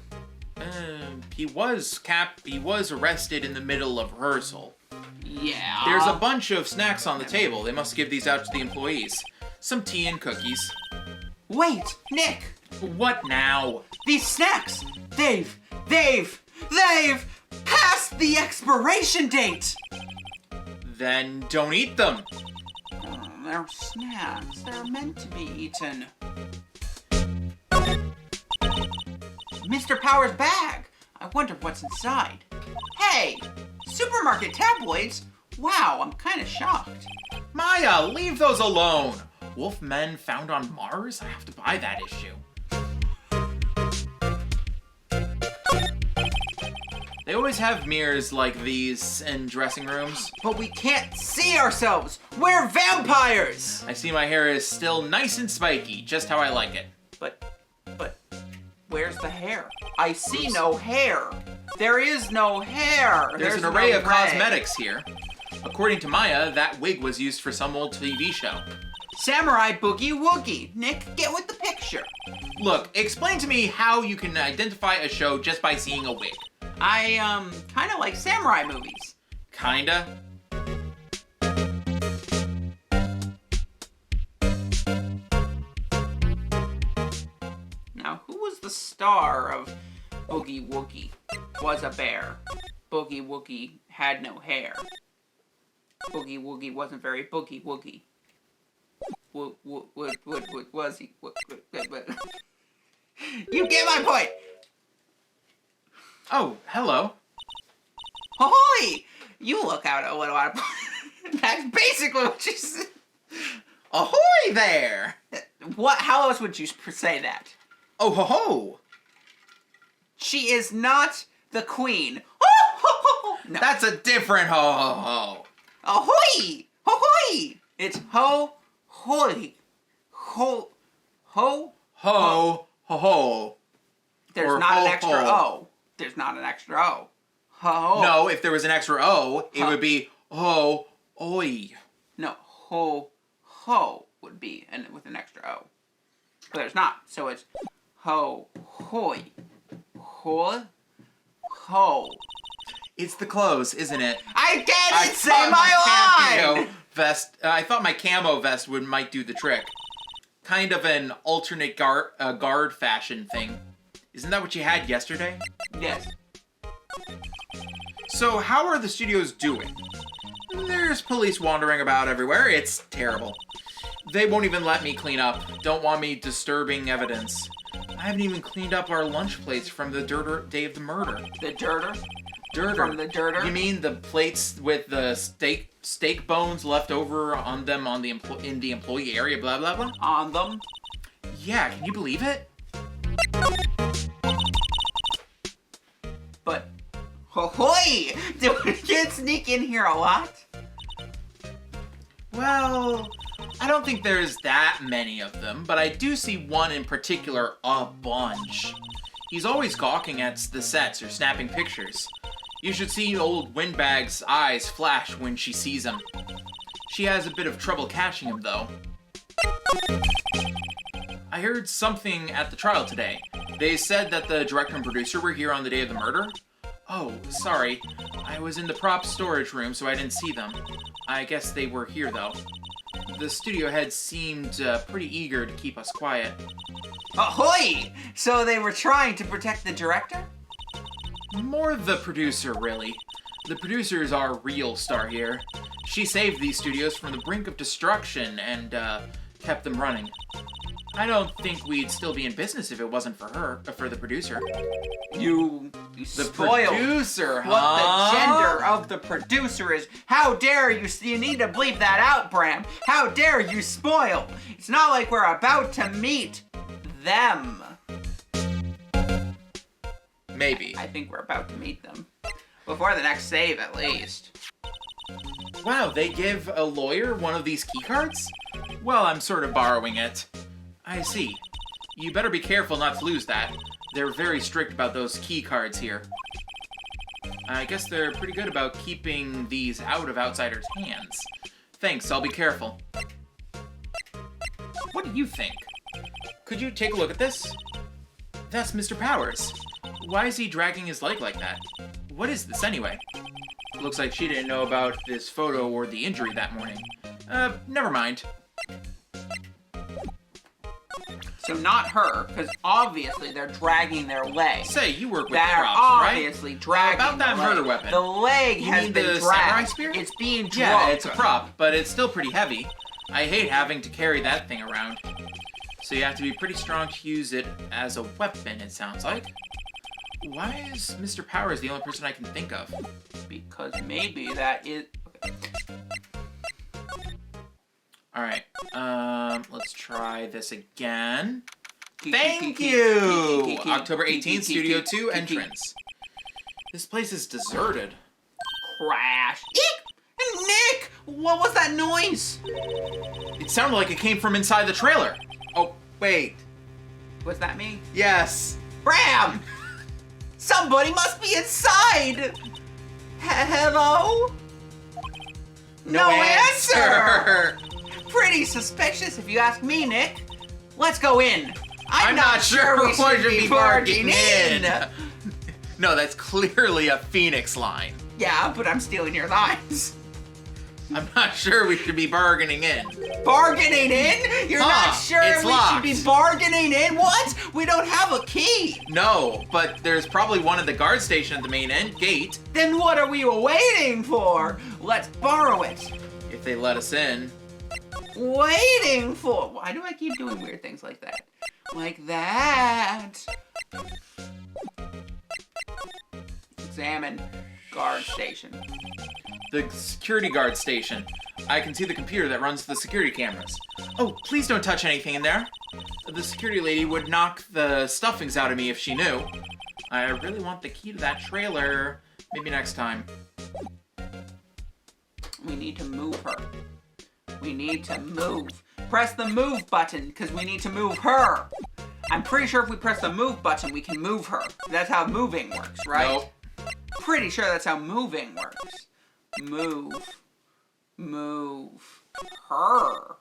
He was arrested in the middle of rehearsal. Yeah. There's a bunch of snacks on the table. They must give these out to the employees. Some tea and cookies. Wait, Nick! What now? These snacks! They've passed the expiration date! Then don't eat them. They're snacks. They're meant to be eaten. Mr. Power's bag. I wonder what's inside. Hey, supermarket tabloids? Wow, I'm kind of shocked. Maya, leave those alone. Wolfmen found on Mars? I have to buy that issue. They always have mirrors like these in dressing rooms. But we can't see ourselves. We're vampires. I see my hair is still nice and spiky, just how I like it. But, where's the hair? I see no hair. There is no hair. There's an array of cosmetics here. According to Maya, that wig was used for some old TV show. Samurai Boogie Woogie. Nick, get with the picture. Look, explain to me how you can identify a show just by seeing a wig. I, kind of like samurai movies. Kinda. Now, who was the star of Boogie Woogie? Was a bear. Boogie Woogie had no hair. Boogie Woogie wasn't very boogie woogie. What was he? You get my point! Oh, hello. Ahoy! You look out a little out of That's basically what she said. Ahoy there! What? How else would you say that? Oh ho ho! She is not the queen. No. That's a different ho ho ho. Ahoy! Ahoy! It's ho hoy. Ho ho Ho ho ho. There's Or not an ho, extra ho. O. There's not an extra O. Ho. No, if there was an extra O, it Huh. would be ho oi. No. Ho ho would be with an extra O. But there's not. So it's ho hoy. Ho ho. It's the clothes, isn't it? I didn't say thought my line! camo vest. I thought my camo vest might do the trick. Kind of an alternate guard fashion thing. Isn't that what you had yesterday? Yes. So how are the studios doing? There's police wandering about everywhere. It's terrible. They won't even let me clean up. Don't want me disturbing evidence. I haven't even cleaned up our lunch plates from the day of the murder. The dirter? Dirter. From the dirter? You mean the plates with the steak bones left over on them in the employee area, blah blah blah? On them? Yeah, can you believe it? But, hoy! Do kids sneak in here a lot? Well, I don't think there's that many of them, but I do see one in particular a bunch. He's always gawking at the sets or snapping pictures. You should see old Windbag's eyes flash when she sees him. She has a bit of trouble catching him, though. I heard something at the trial today. They said that the director and producer were here on the day of the murder. Oh, sorry. I was in the prop storage room, so I didn't see them. I guess they were here, though. The studio head seemed pretty eager to keep us quiet. Ahoy! So they were trying to protect the director? More the producer, really. The producer is our real star here. She saved these studios from the brink of destruction and kept them running. I don't think we'd still be in business if it wasn't for her, for the producer. You The spoiled producer, huh? what the gender of the producer is. How dare you? You need to bleep that out, Bram. How dare you spoil? It's not like we're about to meet them. Maybe. I think we're about to meet them. Before the next save, at least. Wow, they give a lawyer one of these keycards? Well, I'm sort of borrowing it. I see. You better be careful not to lose that. They're very strict about those keycards here. I guess they're pretty good about keeping these out of outsiders' hands. Thanks, I'll be careful. What do you think? Could you take a look at this? That's Mr. Powers. Why is he dragging his leg like that? What is this anyway? Looks like she didn't know about this photo or the injury that morning. Never mind. So not her, because obviously they're dragging their leg. Say, you work with They're props, right? obviously dragging About that the leg. murder weapon. The leg You has mean been the samurai dragged. spear? It's being dragged. Yeah, it's a prop, but it's still pretty heavy. I hate having to carry that thing around. So you have to be pretty strong to use it as a weapon, it sounds like. Why is Mr. Powers the only person I can think of? Because maybe that is... Okay. All right, let's try this again. Thank you! October 18th, Studio 2 entrance. This place is deserted. Crash. Eek! Nick! What was that noise? It sounded like it came from inside the trailer. Oh, wait. Was that me? Yes. Bram! Somebody must be inside! Hello? No answer! Pretty suspicious if you ask me, Nick. Let's go in. I'm not sure we should be barging in. No, that's clearly a Phoenix line. Yeah, but I'm stealing your lines. I'm not sure we should be bargaining in. Bargaining in? You're not sure it's we locked. should be bargaining in? What? We don't have a key. No, but there's probably one at the guard station at the main end gate. Then what are we waiting for? Let's borrow it. If they let us in. Waiting for? Why do I keep doing weird things like that? Like that. Examine guard station. The security guard station. I can see the computer that runs the security cameras. Oh, please don't touch anything in there. The security lady would knock the stuffings out of me if she knew. I really want the key to that trailer. Maybe next time. We need to move her. We need to move. Press the move button, because we need to move her. I'm pretty sure if we press the move button, we can move her. That's how moving works, right? No. Pretty sure that's how moving works. Move. Move. Her.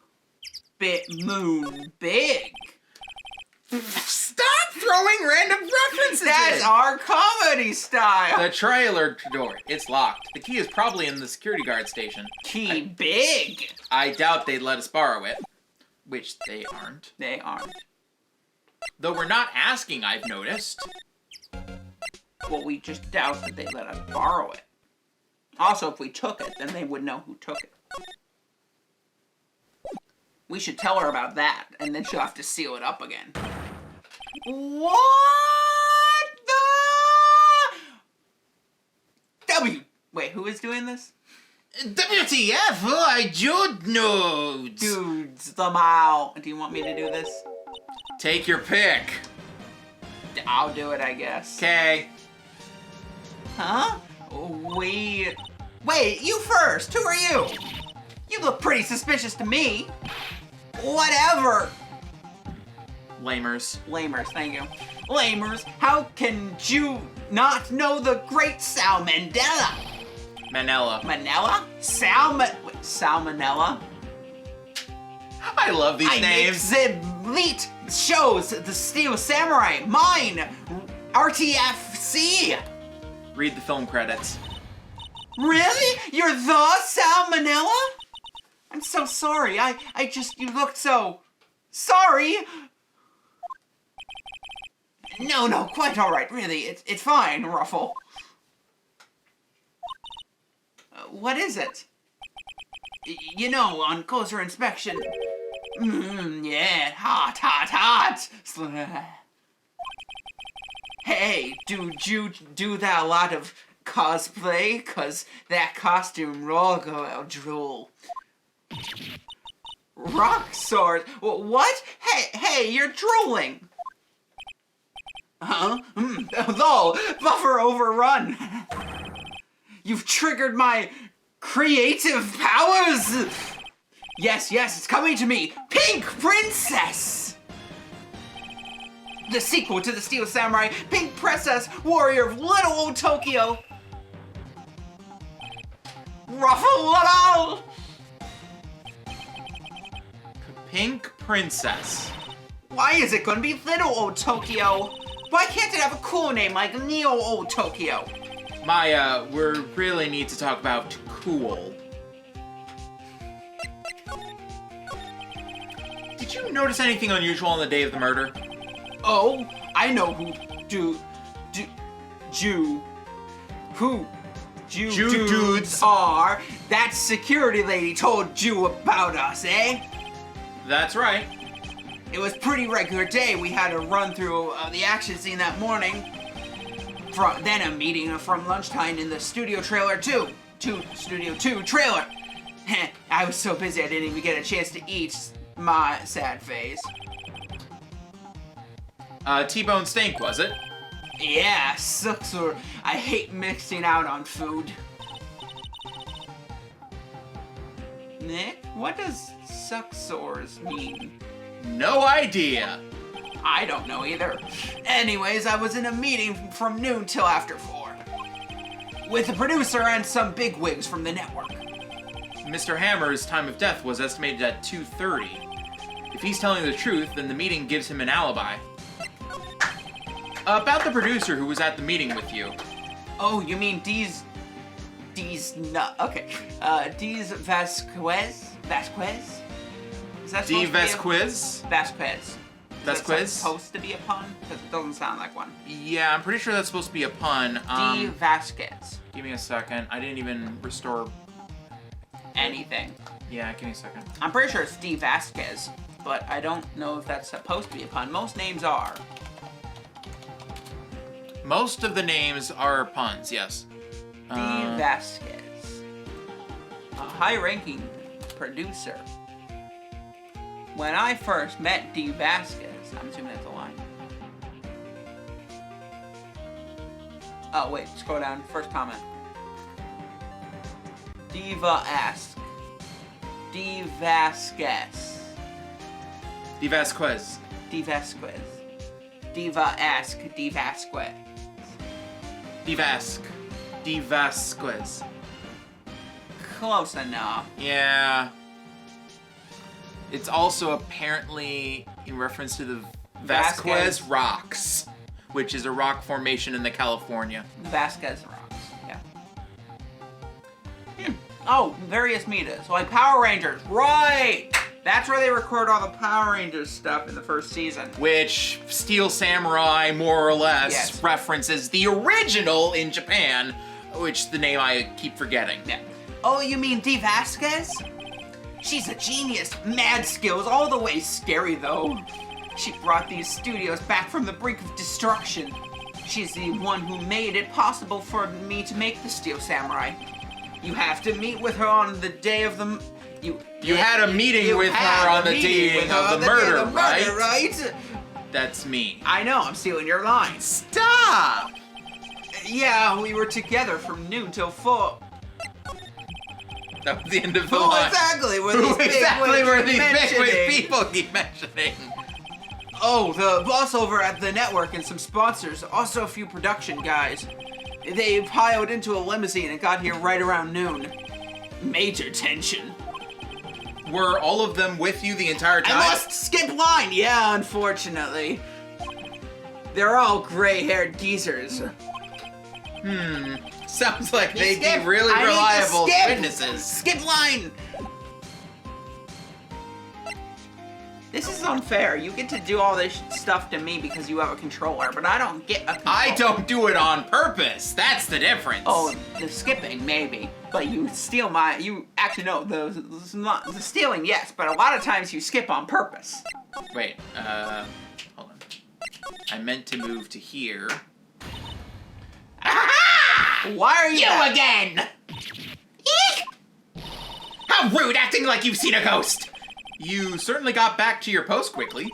Moon big. Stop throwing random references That's in. our comedy style. The trailer door. It's locked. The key is probably in the security guard station. Key big. I doubt they'd let us borrow it. Which they aren't. They aren't. Though we're not asking, I've noticed. Well, we just doubt that they let us borrow it. Also, if we took it, then they would know who took it. We should tell her about that, and then she'll have to seal it up again. What the? Wait, who is doing this? WTF? I don't know. Dudes, somehow. Do you want me to do this? Take your pick. I'll do it, I guess. Okay. Huh? Wait, you first. Who are you? You look pretty suspicious to me. Whatever. Lamers. Lamers, thank you. Lamers, how can you not know the great Sal Mandela? Manila. Manila? Salmonella? I love these names. Exhibit shows the Steel Samurai. Mine. RTFC. Read the film credits. Really? You're the Salmonella? I'm so sorry. You looked so sorry. No, quite all right. Really, it's fine, Ruffle. What is it? You know, on closer inspection. Yeah, hot. Hey, did you do that a lot of cosplay? 'Cause that costume logo drool. Rock sword? What? Hey, you're drooling. Huh? Lol, buffer overrun. You've triggered my creative powers. Yes, it's coming to me. Pink Princess. The sequel to the Steel Samurai, Pink Princess, warrior of little old Tokyo. Ruffle. Pink Princess. Why is it gonna be little old Tokyo? Why can't it have a cool name like Neo Old Tokyo? Maya, we really need to talk about cool. Did you notice anything unusual on the day of the murder? Oh, I know who dudes are. That security lady told you about us, eh? That's right. It was pretty regular day. We had to run through the action scene that morning. Then a meeting from lunchtime in the Studio Trailer 2. Studio 2 trailer. I was so busy I didn't even get a chance to eat. My sad face. T-bone steak, was it? Yeah, sucks. Or I hate mixing out on food. Nick, what does sucksores mean? No idea. I don't know either. Anyways, I was in a meeting from noon till after 4. With the producer and some bigwigs from the network. Mr. Hammer's time of death was estimated at 2:30. If he's telling the truth, then the meeting gives him an alibi. About the producer who was at the meeting with you. Oh, you mean D's Vasquez? Vasquez? Is that D. supposed to be Vasquez? Vasquez. Vasquez? Is that supposed to be a pun? Because it doesn't sound like one. Yeah, I'm pretty sure that's supposed to be a pun. D. Vasquez. Give me a second. I didn't even restore Anything. Yeah, give me a second. I'm pretty sure it's D. Vasquez, but I don't know if that's supposed to be a pun. Most names are. Most of the names are puns, yes. D. Vasquez. A high-ranking producer. When I first met D. Vasquez, I'm assuming that's a line. Oh, wait, scroll down. First comment. Diva ask. D. Vasquez. D. Vasquez. D. Vasquez. Diva ask. D. Vasquez. D. Vasque. D. Vasquez. Close enough. Yeah. It's also apparently in reference to the Vasquez Rocks, which is a rock formation in the California. Vasquez Rocks, yeah. Oh, various metas, like Power Rangers, right! That's where they record all the Power Rangers stuff in the first season. Which Steel Samurai, more or less, references the original in Japan, which the name I keep forgetting. Yeah. Oh, you mean D. Vasquez? She's a genius. Mad skills, all the way scary though. She brought these studios back from the brink of destruction. She's the one who made it possible for me to make the Steel Samurai. You have to meet with her on the day of the... You had a meeting with her on the day of the murder, right? That's me. I know, I'm stealing your lines. Stop! Yeah, we were together from noon till 4. That was the end of the Who line. exactly were Who these exactly were these mentioning? bigwig people keep mentioning? Oh, the boss over at the network and some sponsors. Also a few production guys. They piled into a limousine and got here right around noon. Major tension. Were all of them with you the entire time? I must skip line! Yeah, unfortunately. They're all gray-haired geezers. Sounds like they'd be really reliable witnesses. Skip line! This is unfair. You get to do all this stuff to me because you have a controller, but I don't get a controller. I don't do it on purpose. That's the difference. Oh, the skipping, maybe. But you steal my... You actually, no, the stealing, yes, but a lot of times you skip on purpose. Wait, hold on. I meant to move to here. Aha! Why are you again? Eek! How rude, acting like you've seen a ghost. You certainly got back to your post quickly.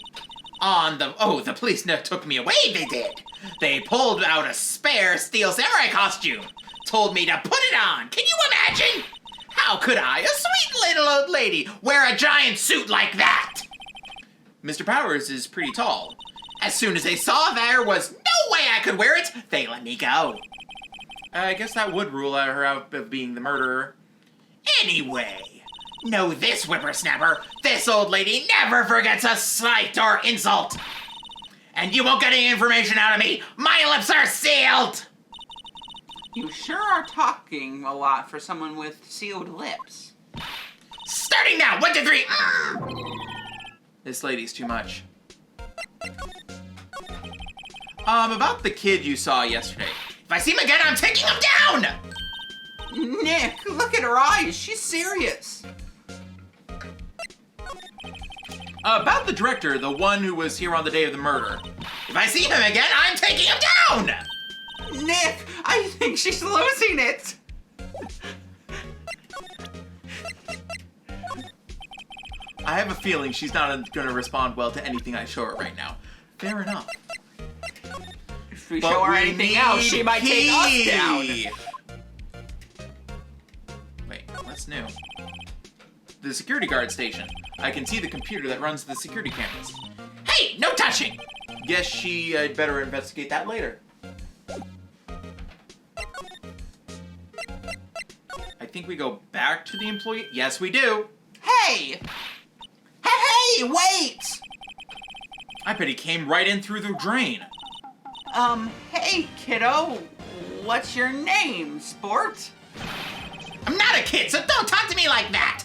The police took me away, they did. They pulled out a spare Steel Samurai costume. Told me to put it on. Can you imagine? How could I, a sweet little old lady, wear a giant suit like that? Mr. Powers is pretty tall. As soon as they saw there was no way I could wear it, they let me go. I guess that would rule her out of being the murderer. Anyway, know this, whippersnapper. This old lady never forgets a slight or insult. And you won't get any information out of me. My lips are sealed. You sure are talking a lot for someone with sealed lips. Starting now, 1, 2, 3. This lady's too much. About the kid you saw yesterday. If I see him again, I'm taking him down! Nick, look at her eyes. She's serious. About the director, the one who was here on the day of the murder. If I see him again, I'm taking him down! Nick, I think she's losing it. I have a feeling she's not going to respond well to anything I show her right now. Fair enough. If we show her anything else, she might take us down. Wait, what's new? The security guard station. I can see the computer that runs the security cameras. Hey, no touching! Guess she better investigate that later. I think we go back to the employee. Yes, we do. Hey! Hey, wait! I bet he came right in through the drain. Hey, kiddo. What's your name, sport? I'm not a kid, so don't talk to me like that!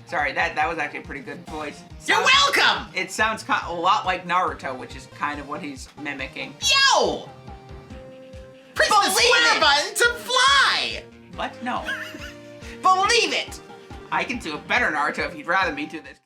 Sorry, that was actually a pretty good voice. You're welcome! It sounds a lot like Naruto, which is kind of what he's mimicking. Yo! Press the square button to fly! What? No. Believe it! I can do a better Naruto if you'd rather me do this.